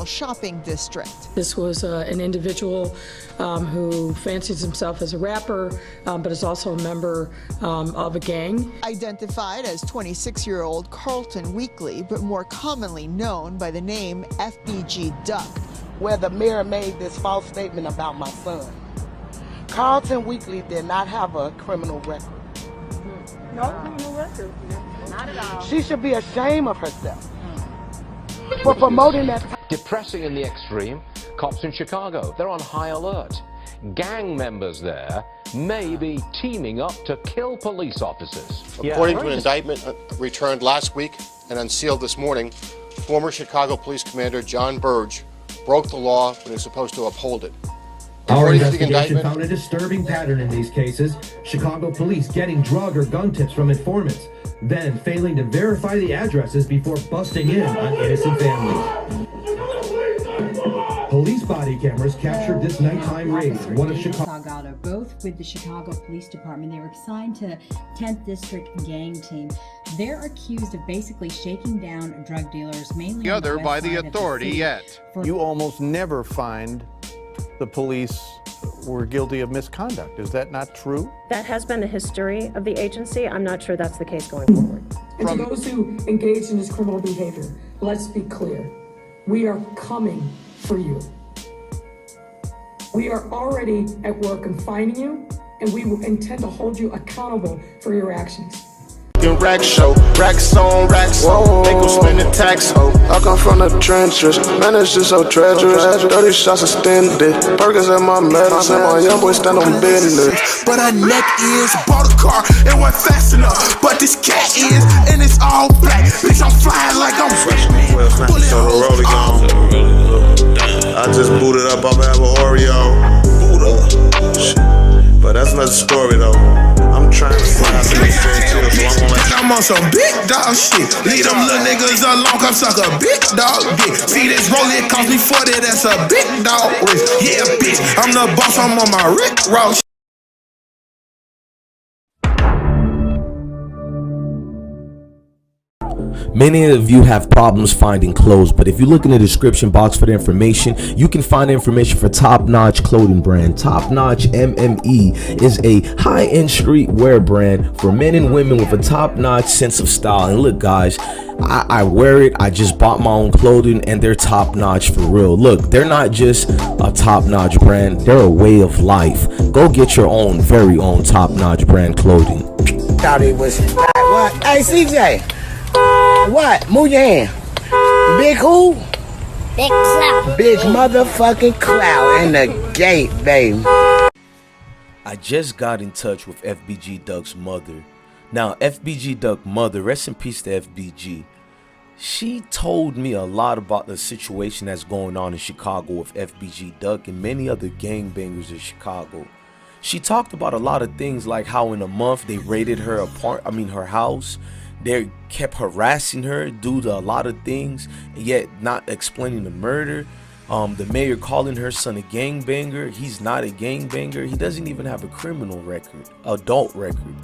shopping district. This was an individual who fancies himself as a rapper, but is also a member of a gang. Identified as 26-year-old Carlton Weekly, but more commonly known by the name FBG Duck. Where the mayor made this false statement about my son. Carlton Weekly did not have a criminal record. No criminal record. Not at all. She should be ashamed of herself for promoting that. Depressing in the extreme, cops in Chicago, they're on high alert. Gang members there may be teaming up to kill police officers. According to an indictment returned last week and unsealed this morning, former Chicago Police Commander John Burge broke the law when he was supposed to uphold it. Our investigation found a disturbing pattern in these cases. Chicago police getting drug or gun tips from informants, then failing to verify the addresses before busting in on innocent families. Police body cameras captured this nighttime raid. One of Chicago, both with the Chicago Police Department. They were assigned to 10th District gang team. They're accused of basically shaking down drug dealers, mainly the other by the authority yet. You almost never find the police were guilty of misconduct. Is that not true? That has been the history of the agency. I'm not sure that's the case going forward. And to those who engage in this criminal behavior, let's be clear. We are coming for you. We are already at work in finding you, and we will intend to hold you accountable for your actions. Rack show, racks on, they gon' spend the tax hoe. I come from the trenches, man, it's just so treacherous. 30 shots extended, Perkins at my medicine, my young boy stand on business. But her neck is, bought a car, it wasn't fast enough. But this cat is, and it's all black. Bitch, I'm flying like I'm Fresh. I just booted up, I'm have an Oreo. Boot up. Shit. But that's another story though. I'm trying to slide to this so I'm on some big dog shit. Leave them little niggas alone, come suck a big dog dick. See this roll, it cost me 40, that's a big dog risk. Yeah, bitch, I'm the boss, I'm on my Rick Ross. Many of you have problems finding clothes, but if you look in the description box for the information, you can find information for Top Notch clothing brand. Top Notch MME is a high-end streetwear brand for men and women with a top-notch sense of style. And look guys, I wear it. I just bought my own clothing and they're top-notch for real. Look, they're not just a top-notch brand, they're a way of life. Go get your own very own top-notch brand clothing. Thought it was what? Hey CJ. What? Move your hand. Big who? Big clout. Big motherfucking clout in the gate, baby. I just got in touch with FBG Duck's mother. Now, FBG Duck mother, rest in peace to FBG. She told me a lot about the situation that's going on in Chicago with FBG Duck and many other gangbangers in Chicago. She talked about a lot of things like how in a month they raided her her house. They kept harassing her due to a lot of things, yet not explaining the murder. The mayor calling her son a gangbanger. He's not a gangbanger. He doesn't even have a criminal record, adult record.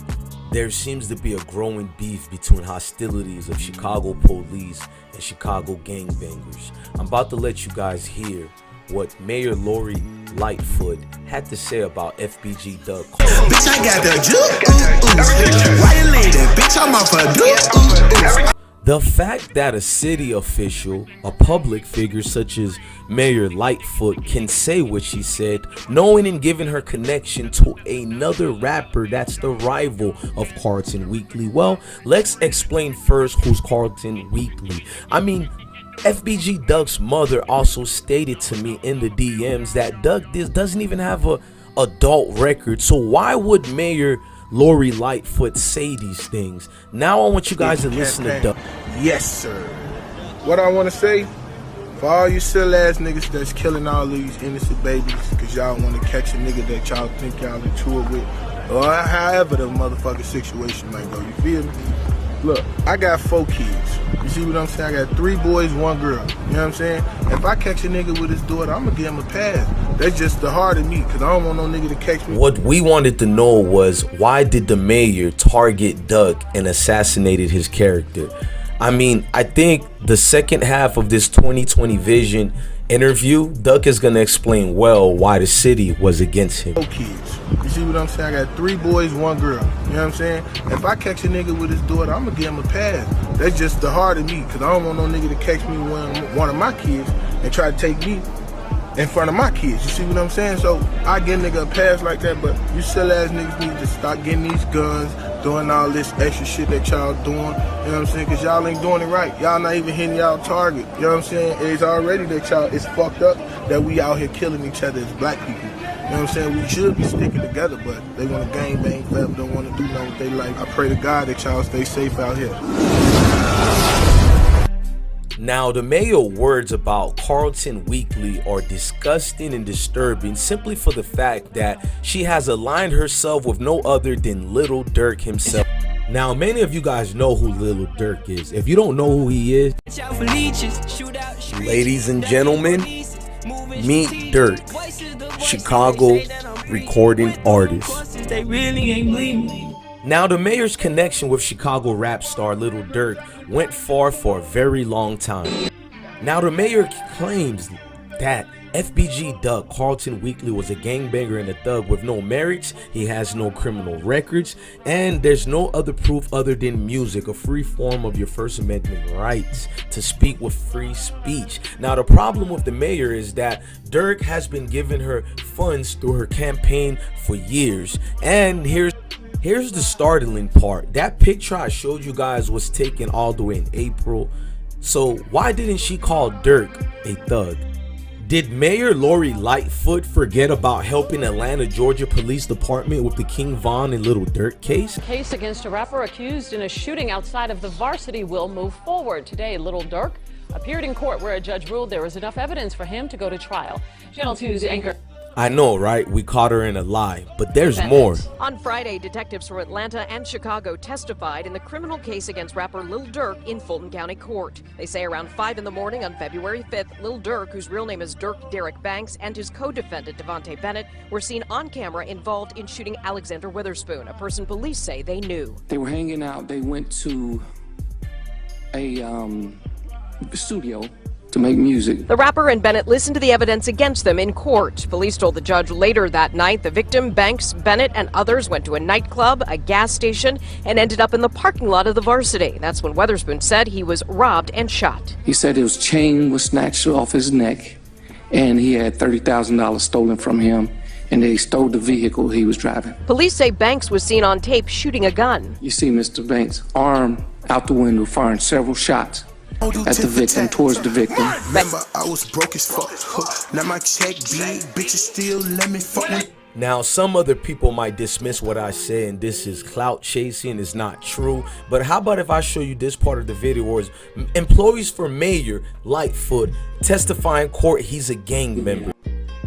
There seems to be a growing beef between hostilities of Chicago police and Chicago gangbangers. I'm about to let you guys hear what Mayor Lori Lightfoot had to say about FBG Duck. Bitch, I got the juice. Why you leave that? Bitch, I'm off a The fact that a city official, a public figure such as Mayor Lightfoot can say what she said, knowing and giving her connection to another rapper that's the rival of Carlton Weekly. Well, let's explain first who's Carlton Weekly. I mean, FBG Duck's mother also stated to me in the DMs that Duck doesn't even have a adult record. So why would Mayor Lori Lightfoot say these things? Now I want you guys to listen to Duck. Yes, sir. What I want to say, for all you silly ass niggas that's killing all these innocent babies because y'all want to catch a nigga that y'all think y'all into it with, or however the motherfucking situation might go, you feel me? Look, I got 4 kids. You see what I'm saying? I got 3 boys, 1 girl. You know what I'm saying? If I catch a nigga with his daughter, I'm gonna give him a pass. That's just the heart of me, because I don't want no nigga to catch me. What we wanted to know was, why did the mayor target Duck and assassinated his character? I mean, I think the second half of this 2020 Vision interview, Duck is gonna explain well why the city was against him. Kids. You see what I'm saying? I got 3 boys, 1 girl. You know what I'm saying? If I catch a nigga with his daughter, I'm gonna give him a pass. That's just the heart of me, because I don't want no nigga to catch me with one of my kids and try to take me in front of my kids. You see what I'm saying? So I give nigga a pass like that, but you silly ass niggas need to stop getting these guns, doing all this extra shit that y'all doing. You know what I'm saying? Because y'all ain't doing it right. Y'all not even hitting y'all target. You know what I'm saying? It's already that y'all, it's fucked up that we out here killing each other as black people. You know what I'm saying? We should be sticking together, but they want to gang bang forever, don't want to do nothing with their life. I pray to God that y'all stay safe out here. Now, the mayor's words about Carlton Weekly are disgusting and disturbing simply for the fact that she has aligned herself with no other than Little Durk himself. Now, many of you guys know who Little Durk is. If you don't know who he is, ladies and gentlemen, meet Durk, Chicago recording artist. Now, the mayor's connection with Chicago rap star Little Durk went far for a very long time. Now, the mayor claims that FBG Duck Carlton Weekly was a gangbanger and a thug with no marriage, he has no criminal records, and there's no other proof other than music, a free form of your First Amendment rights to speak with free speech. Now, the problem with the mayor is that Durk has been giving her funds through her campaign for years, and here's the startling part. That picture I showed you guys was taken all the way in April. So why didn't she call Durk a thug? Did Mayor Lori Lightfoot forget about helping Atlanta, Georgia Police Department with the King Von and Little Durk case? Case against a rapper accused in a shooting outside of the Varsity will move forward. Today, Little Durk appeared in court where a judge ruled there was enough evidence for him to go to trial. Channel 2's anchor. I know, right? We caught her in a lie, but there's Bennett. more. On Friday, detectives from Atlanta and Chicago testified in the criminal case against rapper Lil Durk in Fulton County Court. They say around 5 in the morning on February 5th, Lil Durk, whose real name is Durk Derek Banks, and his co-defendant Devontae Bennett were seen on camera involved in shooting Alexander Witherspoon, a person police say they knew. They were hanging out. They went to a studio to make music. The rapper and Bennett listened to the evidence against them in court. Police told the judge later that night the victim, Banks, Bennett, and others went to a nightclub, a gas station, and ended up in the parking lot of the Varsity. That's when Witherspoon said he was robbed and shot. He said his chain was snatched off his neck, and he had $30,000 stolen from him, and they stole the vehicle he was driving. Police say Banks was seen on tape shooting a gun. You see Mr. Banks' arm out the window firing several shots at the victim, towards the victim. Remember, I was broke as fuck. Now my check big, bitches still let me fuck. Now, some other people might dismiss what I say and this is clout chasing, it's not true. But how about if I show you this part of the video where employees for Mayor Lightfoot testify in court he's a gang member.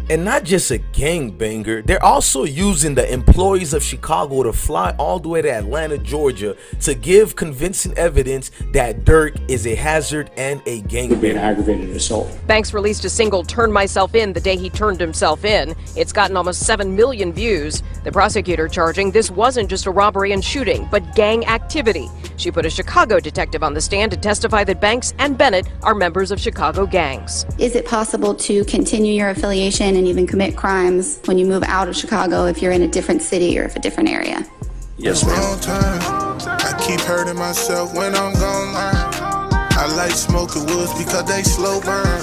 And not just a gangbanger, they're also using the employees of Chicago to fly all the way to Atlanta, Georgia to give convincing evidence that Durk is a hazard and a gangbanger. Aggravated assault. Banks released a single, "Turn Myself In," the day he turned himself in. It's gotten almost 7 million views. The prosecutor charging this wasn't just a robbery and shooting, but gang activity. She put a Chicago detective on the stand to testify that Banks and Bennett are members of Chicago gangs. Is it possible to continue your affiliation and even commit crimes when you move out of Chicago if you're in a different city or if a different area? Yes, ma'am. I keep hurting myself when I'm gone. I like smoking woods because they slow burn.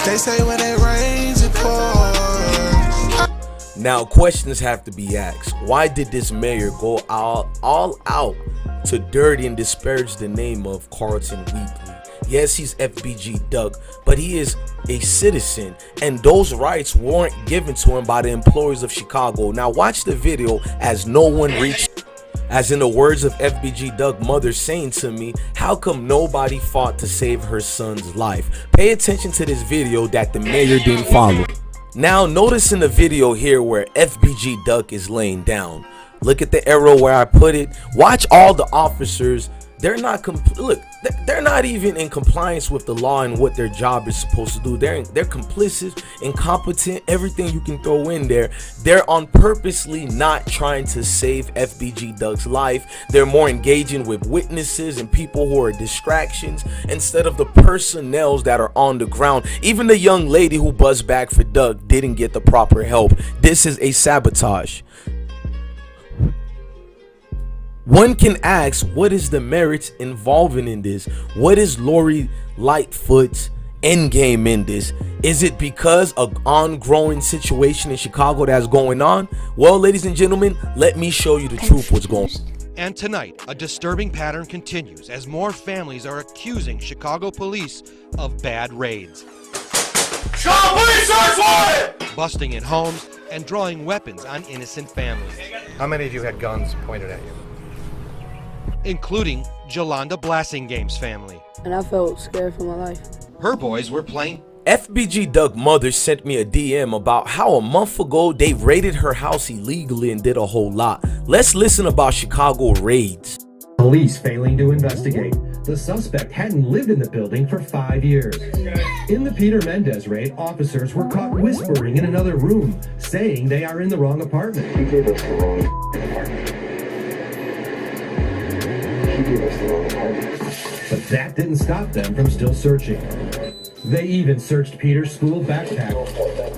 They say when it rains, it pours. Now, questions have to be asked. Why did this mayor go all out to dirty and disparage the name of Carlton Weekly? Yes, he's FBG Duck, but he is a citizen, and those rights weren't given to him by the employees of Chicago. Now, watch the video as no one reached. As in the words of FBG Duck mother saying to me, how come nobody fought to save her son's life? Pay attention to this video that the mayor didn't follow. Now, notice in the video here where FBG Duck is laying down. Look at the arrow where I put it. Watch all the officers they're not they're not even in compliance with the law and what their job is supposed to do. They're complicit, incompetent, everything you can throw in there. They're on purposely not trying to save FBG Duck's life. They're more engaging with witnesses and people who are distractions instead of the personnel that are on the ground. Even the young lady who buzzed back for Duck didn't get the proper help. This is a sabotage. One can ask, what is the merits involving in this? What is Lori Lightfoot's endgame in this? Is it because of ongoing situation in Chicago that's going on? Well, ladies and gentlemen, let me show you the truth what's going on. And tonight, a disturbing pattern continues as more families are accusing Chicago police of bad raids. Chicago police search warrant! Busting in homes and drawing weapons on innocent families. How many of you had guns pointed at you? Including Jolanda Blassingame's family. And I felt scared for my life. Her boys were playing. FBG Duck mother sent me a DM about how a month ago they raided her house illegally and did a whole lot. Let's listen about Chicago raids. Police failing to investigate. The suspect hadn't lived in the building for 5 years. In the Peter Mendez raid, officers were caught whispering in another room, saying they are in the wrong apartment. He gave us the wrong apartment. But that didn't stop them from still searching. They even searched Peter's school backpack,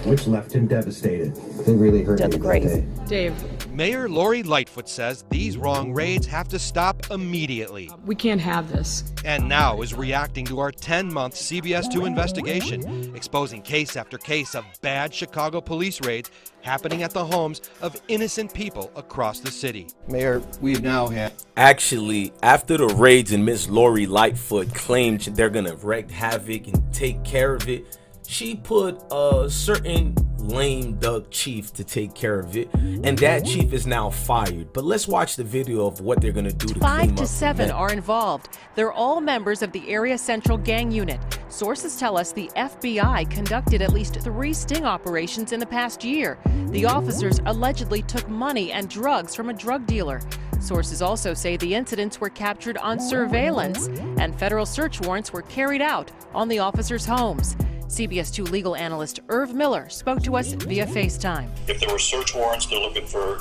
which left him devastated. They really hurt him that day. Dave. Mayor Lori Lightfoot says these wrong raids have to stop immediately. We can't have this. And now is reacting to our 10-month CBS 2 investigation, exposing case after case of bad Chicago police raids happening at the homes of innocent people across the city. Mayor, we've now had... Actually, after the raids and Miss Lori Lightfoot claimed they're gonna wreak havoc and take care of it, she put a certain lame Duck chief to take care of it, and that chief is now fired. But let's watch the video of what they're gonna do to clean up. 5 to 7 are involved. They're all members of the Area Central Gang Unit. Sources tell us the FBI conducted at least 3 sting operations in the past year. The officers allegedly took money and drugs from a drug dealer. Sources also say the incidents were captured on surveillance, and federal search warrants were carried out on the officers' homes. CBS 2 legal analyst Irv Miller spoke to us via FaceTime. If there were search warrants, they're looking for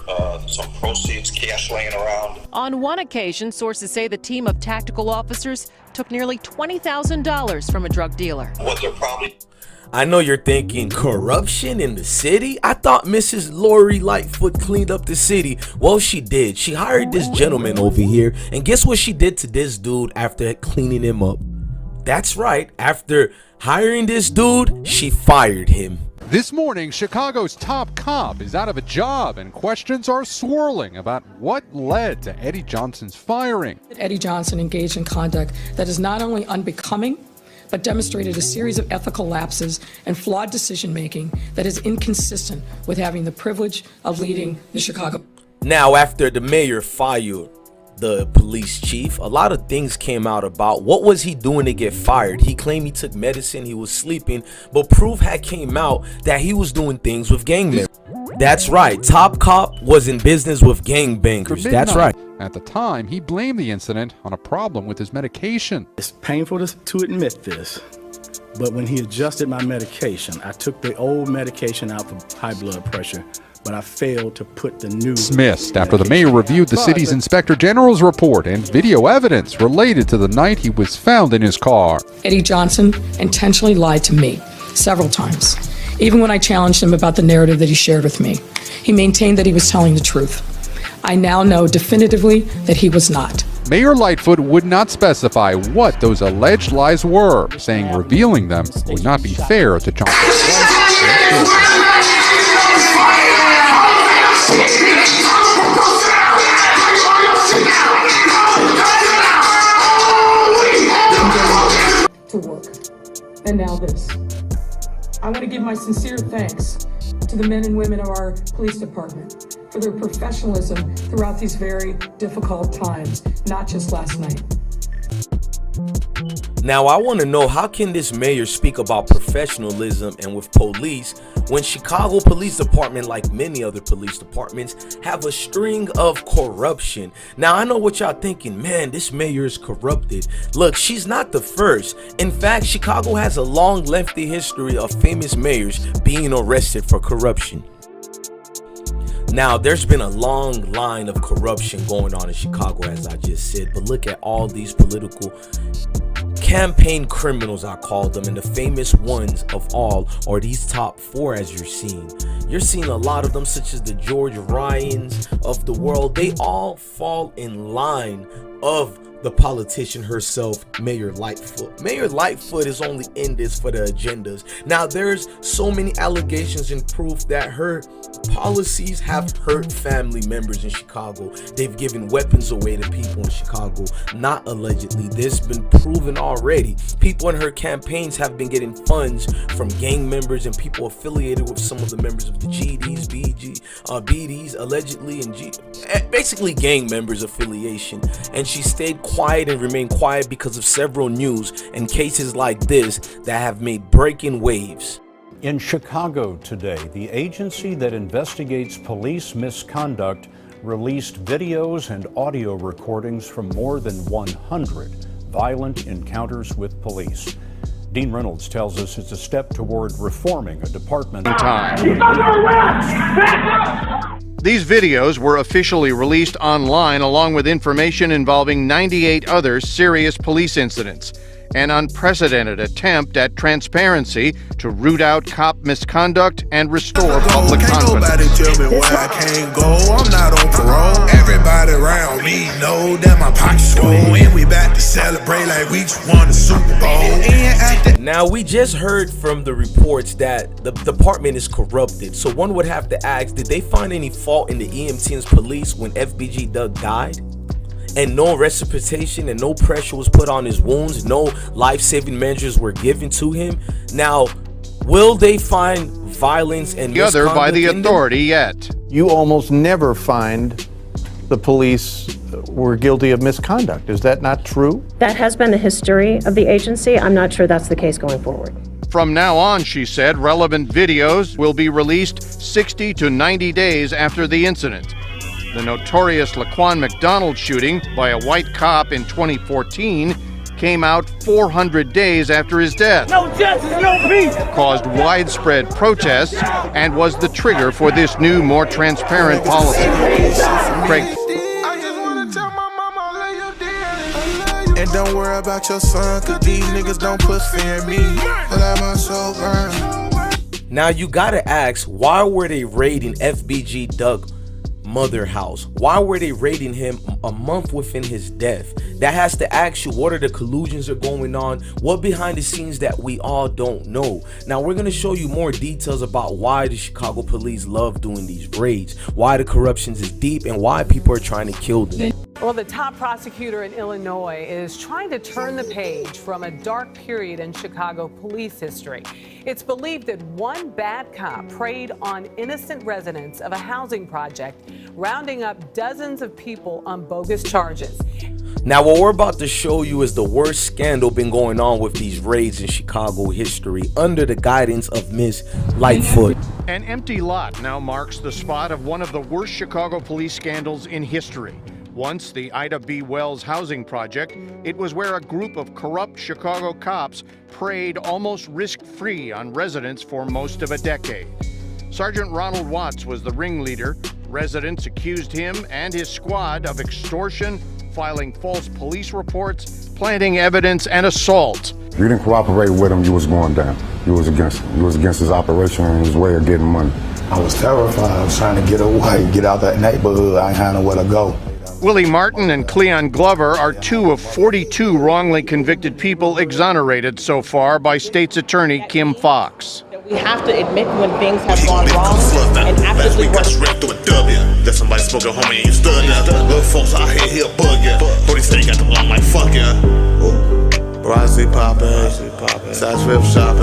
some proceeds, cash laying around. On one occasion, sources say the team of tactical officers took nearly $20,000 from a drug dealer. What they're probably... I know you're thinking, corruption in the city? I thought Mrs. Lori Lightfoot cleaned up the city. Well, she did. She hired this gentleman over here, and guess what she did to this dude after cleaning him up? That's right, after hiring this dude, she fired him. This morning, Chicago's top cop is out of a job, and questions are swirling about what led to Eddie Johnson's firing. Eddie Johnson engaged in conduct that is not only unbecoming, but demonstrated a series of ethical lapses and flawed decision-making that is inconsistent with having the privilege of leading the Chicago. Now, after the mayor fired the police chief, a lot of things came out about what was he doing to get fired. He claimed he took medicine, he was sleeping, but proof had came out that he was doing things with gang members. That's right, top cop was in business with gangbangers. That's right. At the time, he blamed the incident on a problem with his medication. It's painful to admit this, but when he adjusted my medication, I took the old medication out for high blood pressure, but I failed to put the new... Dismissed after the mayor reviewed the city's inspector general's report and video evidence related to the night he was found in his car. Eddie Johnson intentionally lied to me several times, even when I challenged him about the narrative that he shared with me. He maintained that he was telling the truth. I now know definitively that he was not. Mayor Lightfoot would not specify what those alleged lies were, saying revealing them would not be fair to Johnson. To work. And now this. I want to give my sincere thanks to the men and women of our police department for their professionalism throughout these very difficult times, not just last night. Now I want to know, how can this mayor speak about professionalism and with police when Chicago Police Department, like many other police departments, have a string of corruption? Now I know what y'all thinking, man, this mayor is corrupted. Look, she's not the first. In fact, Chicago has a long, lengthy history of famous mayors being arrested for corruption. Now, there's been a long line of corruption going on in Chicago, as I just said, but look at all these political campaign criminals, I call them, and the famous ones of all are these top four, as you're seeing. You're seeing a lot of them, such as the George Ryans of the world. They all fall in line of the politician herself, Mayor Lightfoot. Mayor Lightfoot is only in this for the agendas. Now, there's so many allegations and proof that her policies have hurt family members in Chicago. They've given weapons away to people in Chicago. Not allegedly. This has been proven already. People in her campaigns have been getting funds from gang members and people affiliated with some of the members of the GDs, BDs, allegedly, and basically gang members affiliation. And she stayed quiet and remained quiet because of several news and cases like this that have made breaking waves. In Chicago today, the agency that investigates police misconduct released videos and audio recordings from more than 100 violent encounters with police. Dean Reynolds tells us it's a step toward reforming a department. These videos were officially released online along with information involving 98 other serious police incidents. An unprecedented attempt at transparency to root out cop misconduct and restore public confidence. Nobody tell me where I can't go. I'm not on parole. Everybody around me know that my pocket's swole, and we back to celebrate like we just won the Super Bowl. Now, we just heard from the reports that the department is corrupted. So one would have to ask, did they find any fault in the EMT and police when FBG Duck died? And no reciprocation and no pressure was put on his wounds, no life-saving measures were given to him. Now, will they find violence and other by the authority yet? You almost never find the police were guilty of misconduct. Is that not true? That has been the history of the agency. I'm not sure that's the case going forward. From now on, she said, relevant videos will be released 60 to 90 days after the incident. The notorious Daquan McDonald shooting by a white cop in 2014 came out 400 days after his death. No justice, no peace! Caused widespread protests and was the trigger for this new, more transparent policy. Craig. And don't worry about your son, cause these niggas don't put fear in me. Let my soul burn. Now you gotta ask, why were they raiding FBG Duck mother house? Why were they raiding him a month within his death? That has to ask you, what are the collusions are going on? What behind the scenes that we all don't know? Now we're going to show you more details about why the Chicago police love doing these raids, why the corruption is deep, and why people are trying to kill them. Well, the top prosecutor in Illinois is trying to turn the page from a dark period in Chicago police history. It's believed that one bad cop preyed on innocent residents of a housing project, rounding up dozens of people on bogus charges. Now, what we're about to show you is the worst scandal been going on with these raids in Chicago history under the guidance of Ms. Lightfoot. An empty lot now marks the spot of one of the worst Chicago police scandals in history. Once the Ida B. Wells housing project, it was where a group of corrupt Chicago cops preyed almost risk-free on residents for most of a decade. Sergeant Ronald Watts was the ringleader. Residents accused him and his squad of extortion, filing false police reports, planting evidence, and assault. If you didn't cooperate with him, you was going down. You was against him. You was against his operation and his way of getting money. I was terrified. I was trying to get away, get out that neighborhood. I had nowhere to go. Willie Martin and Cleon Glover are two of 42 wrongly convicted people exonerated so far by state's attorney Kim Fox. We have to admit when things have gone wrong and actively work. That somebody spoke at home and you stood there. Little folks out here bug ya. 40 say got the block like fuck ya. Rossi Papa, South Fifth Shop.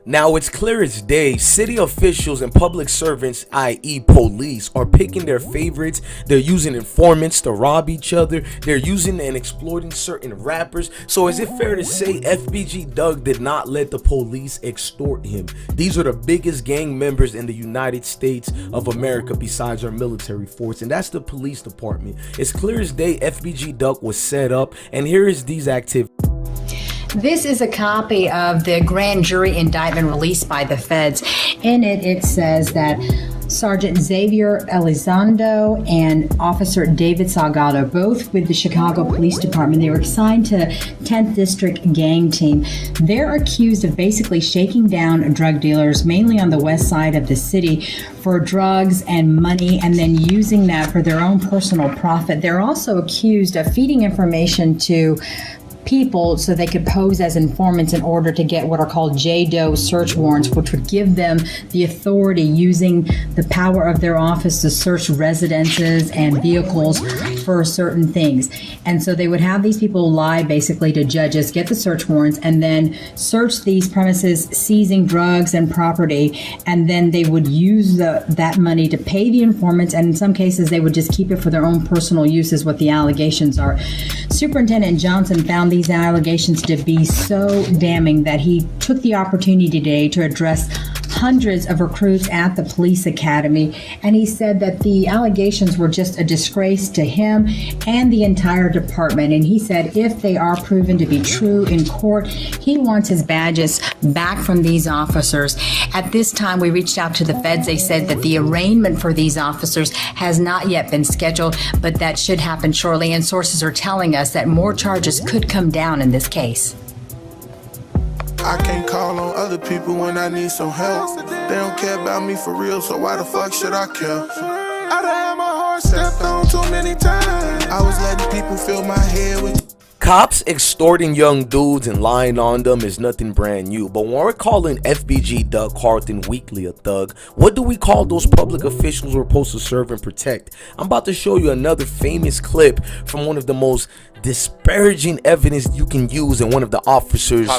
Now, it's clear as day, city officials and public servants, i.e. police, are picking their favorites. They're using informants to rob each other. They're using and exploiting certain rappers. So is it fair to say FBG Duck did not let the police extort him? These are the biggest gang members in the United States of America besides our military force, and that's the police department. It's clear as day FBG Duck was set up, and here is these activities. This is a copy of the grand jury indictment released by the feds. In it, it says that Sergeant Xavier Elizondo and Officer David Salgado, both with the Chicago Police Department, they were assigned to 10th District Gang Team. They're accused of basically shaking down drug dealers, mainly on the west side of the city, for drugs and money, and then using that for their own personal profit. They're also accused of feeding information to people so they could pose as informants in order to get what are called JDOE search warrants, which would give them the authority, using the power of their office, to search residences and vehicles for certain things. And so they would have these people lie basically to judges, get the search warrants, and then search these premises, seizing drugs and property, and then they would use that money to pay the informants, and in some cases they would just keep it for their own personal use, is what the allegations are. Superintendent Johnson found these allegations to be so damning that he took the opportunity today to address hundreds of recruits at the police academy, and he said that the allegations were just a disgrace to him and the entire department. And he said if they are proven to be true in court, he wants his badges back from these officers. At this time, we reached out to the feds. They said that the arraignment for these officers has not yet been scheduled, but that should happen shortly, and sources are telling us that more charges could come down in this case. I can't call on other people when I need some help. They don't care about me for real, so why the fuck should I care? I done had my heart stepped on too many times. I was letting people fill my head with Cops extorting young dudes and lying on them is nothing brand new, but when we're calling FBG Duck Carlton Weekly a thug, what do we call those public officials we're supposed to serve and protect? I'm about to show you another famous clip from one of the most disparaging evidence you can use in one of the officers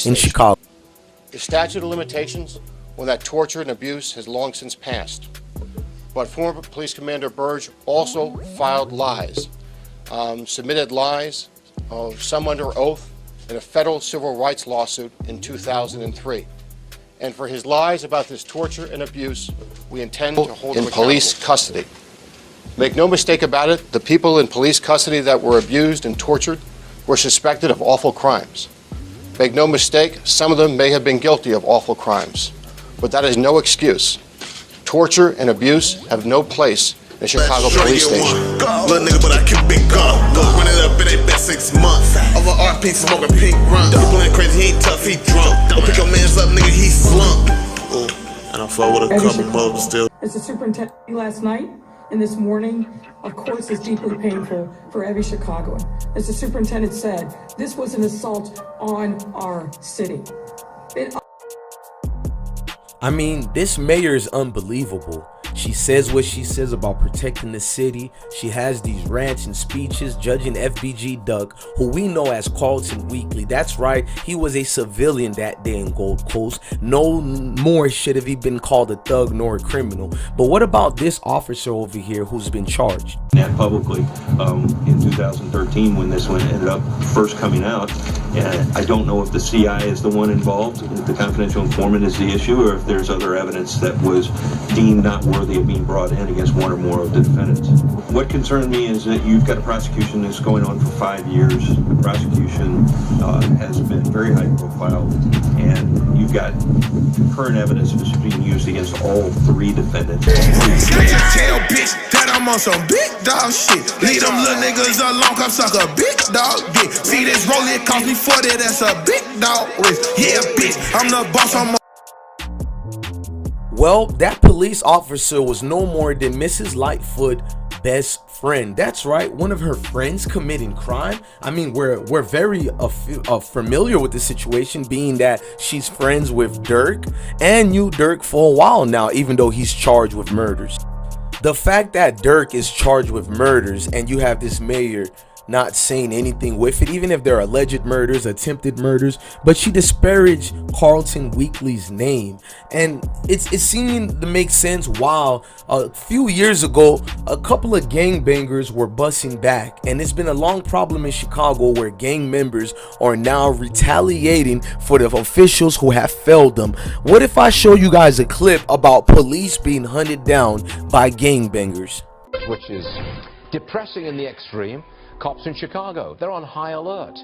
in Chicago. The statute of limitations on that torture and abuse has long since passed, but former Police Commander Burge also filed lies, submitted lies, some under oath, in a federal civil rights lawsuit in 2003. And for his lies about this torture and abuse, we intend to hold him in police custody. Make no mistake about it, the people in police custody that were abused and tortured were suspected of awful crimes. Make no mistake, some of them may have been guilty of awful crimes, but that is no excuse. Torture and abuse have no place in Chicago Police Station. little nigga, but I keep it gone. Run it up in they best 6 months. Over RP smoking pink rum. People ain't crazy, he ain't tough, he drunk. Don't pick your mans up, nigga, he slumped. And I fought with a couple mothers still. As the superintendent last night and this morning, of course, is deeply painful for every Chicagoan. As the superintendent said, this was an assault on our city. I mean, this mayor is unbelievable. She says what she says about protecting the city. She has these rants and speeches judging FBG Duck, who we know as Carlton Weekly. That's right, he was a civilian that day in Gold Coast. No more should have he been called a thug nor a criminal. But what about this officer over here who's been charged? That publicly in 2013 when this one ended up first coming out. And I don't know if the CI is the one involved, if the confidential informant is the issue, or if there's other evidence that was deemed not worthy of being brought in against one or more of the defendants. What concerned me is that you've got a prosecution that's going on for 5 years. The prosecution has been very high profile, and you've got current evidence that's being used against all 3 defendants. Tell bitch that I'm on some big dog shit. Leave them little niggas alone, come suck a big dog dick. See this roll, it cost me 40, that's a big dog risk. Yeah, bitch, I'm the boss, I'm on. Well, that police officer was no more than Mrs. Lightfoot's best friend. That's right, one of her friends committing crime. I mean, we're very familiar with the situation, being that she's friends with Durk and knew Durk for a while now, even though he's charged with murders. The fact that Durk is charged with murders and you have this mayor not saying anything with it, even if they're alleged murders, attempted murders. But she disparaged Carlton Weekly's name, and it's seeming to make sense. While a few years ago, a couple of gangbangers were busting back, and it's been a long problem in Chicago where gang members are now retaliating for the officials who have failed them. What if I show you guys a clip about police being hunted down by gangbangers? Which is depressing in the extreme. Cops in Chicago, they're on high alert.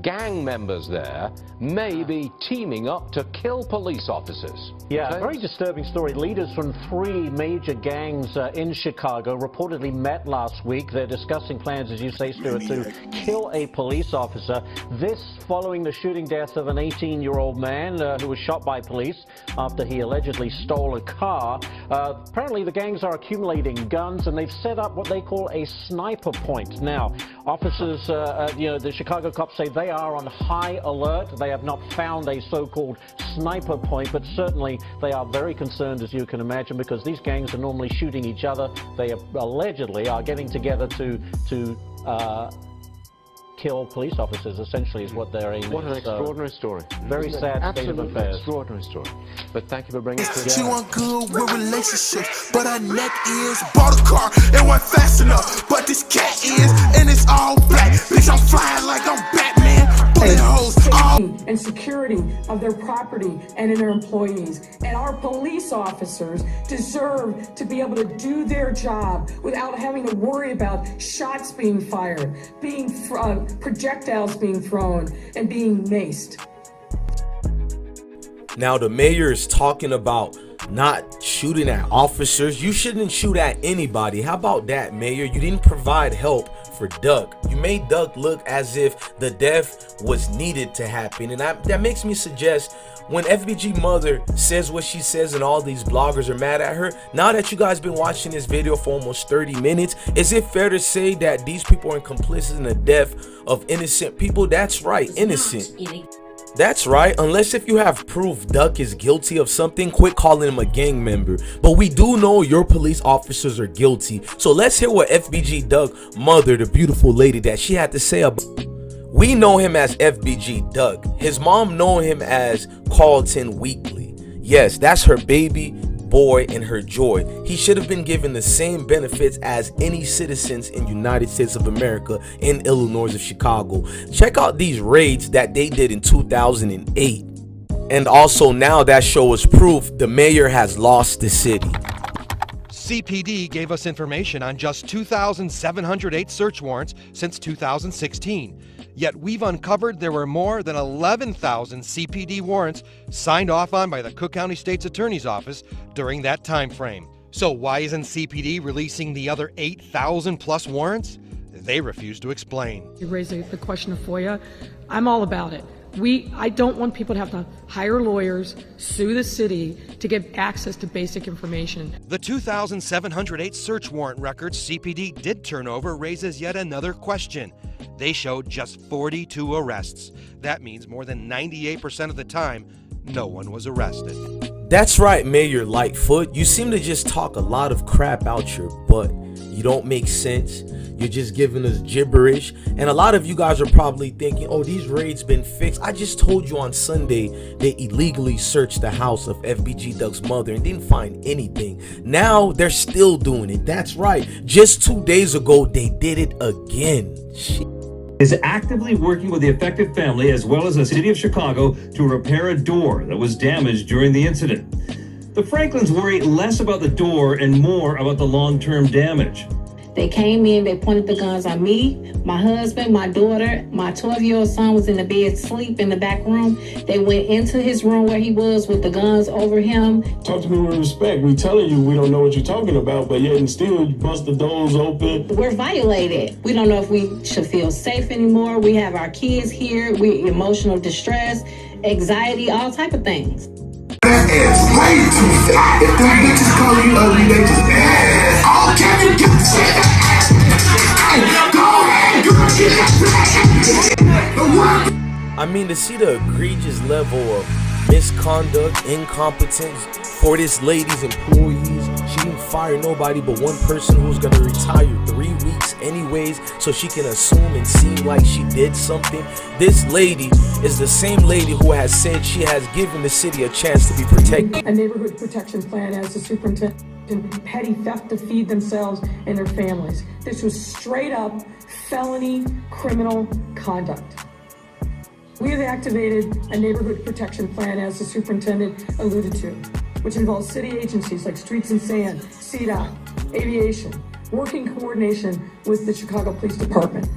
Gang members there may be teaming up to kill police officers. Yeah, very disturbing story. Leaders from 3 major gangs in Chicago reportedly met last week. They're discussing plans, as you say, Stuart, to kill a police officer. This following the shooting death of an 18-year-old man who was shot by police after he allegedly stole a car. Apparently, the gangs are accumulating guns, and they've set up what they call a sniper point. Now, officers, the Chicago cops say they are on high alert. They have not found a so-called sniper point, but certainly they are very concerned, as you can imagine, because these gangs are normally shooting each other. They allegedly are getting together to kill police officers, essentially, is what they're aiming at. What an extraordinary story. Very sad state of affairs. Extraordinary story. But thank you for bringing it together. She want good with relationships, but her neck is. Bought a car, it wasn't fast enough, but this cat is, and it's all black. Bitch, I'm flying like I'm Batman. Bullet holes, and security of their property and in their employees. And our police officers deserve to be able to do their job without having to worry about shots being fired, being projectiles being thrown, and being maced. Now the mayor is talking about not shooting at officers. You shouldn't shoot at anybody. How about that, mayor? You didn't provide help for Duck. You made Duck look as if the death was needed to happen, and that makes me suggest, when FBG mother says what she says and all these bloggers are mad at her, now that you guys been watching this video for almost 30 minutes, is it fair to say that these people are complicit in the death of innocent people? That's right, innocent. That's right, unless if you have proof Duck is guilty of something, quit calling him a gang member. But we do know your police officers are guilty. So let's hear what FBG Duck mother, the beautiful lady, that she had to say about. We know him as FBG Duck. His mom know him as Carlton Weekly. Yes, that's her baby boy and her joy. He should have been given the same benefits as any citizens in United States of America in Illinois of Chicago. Check out these raids that they did in 2008. And also now that shows proof the mayor has lost the city. CPD gave us information on just 2,708 search warrants since 2016. Yet we've uncovered there were more than 11,000 CPD warrants signed off on by the Cook County State's Attorney's Office during that time frame. So why isn't CPD releasing the other 8,000 plus warrants? They refuse to explain. You raised the question of FOIA. I'm all about it. I don't want people to have to hire lawyers, sue the city to get access to basic information. The 2,708 search warrant records CPD did turn over raises yet another question. They showed just 42 arrests. That means more than 98% of the time, no one was arrested. That's right, Mayor Lightfoot. You seem to just talk a lot of crap out your butt. You don't make sense. You're just giving us gibberish. And a lot of you guys are probably thinking, oh, these raids been fixed. I just told you on Sunday they illegally searched the house of FBG Duck's mother and didn't find anything. Now they're still doing it. That's right. Just 2 days ago, they did it again. Shit. Is actively working with the affected family as well as the city of Chicago to repair a door that was damaged during the incident. The Franklins worry less about the door and more about the long-term damage. They came in, they pointed the guns on me, my husband, my daughter. My 12-year-old son was in the bed asleep in the back room. They went into his room where he was with the guns over him. Talk to me with respect. We telling you we don't know what you're talking about, but yet and still you bust the doors open. We're violated. We don't know if we should feel safe anymore. We have our kids here. We emotional distress, anxiety, all type of things. That ass way too fat. If them bitches call you ugly, they just bad. I'll catch you, I mean, to see the egregious level of misconduct, incompetence for this lady's employees. She didn't fire nobody but one person who's gonna retire 3 weeks anyways, so she can assume and seem like she did something. This lady is the same lady who has said she has given the city a chance to be protected. A neighborhood protection plan as the superintendent, petty theft to feed themselves and their families. This was straight up felony criminal conduct. We have activated a neighborhood protection plan as the superintendent alluded to, which involves city agencies like Streets and Sand, CDOT, Aviation, working coordination with the Chicago Police Department.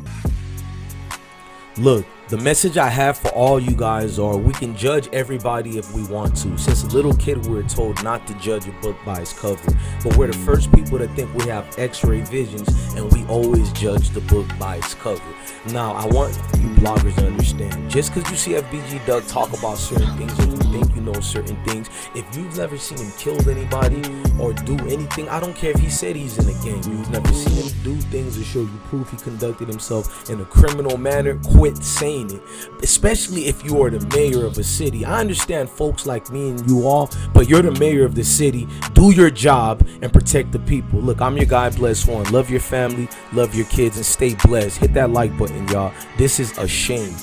Look, the message I have for all you guys are, we can judge everybody if we want to. Since a little kid, we were told not to judge a book by its cover. But we're the first people to think we have x-ray visions, and we always judge the book by its cover. Now, I want you bloggers to understand, just because you see FBG Duck talk about certain things and you think you know certain things, if you've never seen him kill anybody or do anything, I don't care if he said he's in a gang, you've never seen him do things to show you proof he conducted himself in a criminal manner, quit saying it. Especially if you are the mayor of a city. I understand folks like me and you all, but you're the mayor of the city. Do your job and protect the people. Look, I'm your guy, Blessone. Love your family, love your kids, and stay blessed. Hit that like button, y'all. This is a shame.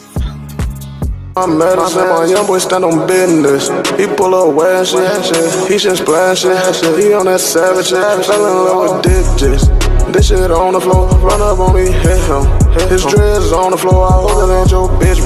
I'm medicine, my young boy stand on business. He pull up wet shit, he just splash shit. He on that savage shit, fell in love with digits. This shit on the floor, run up on me, hit him. His dreads on the floor, I hope that ain't your bitch.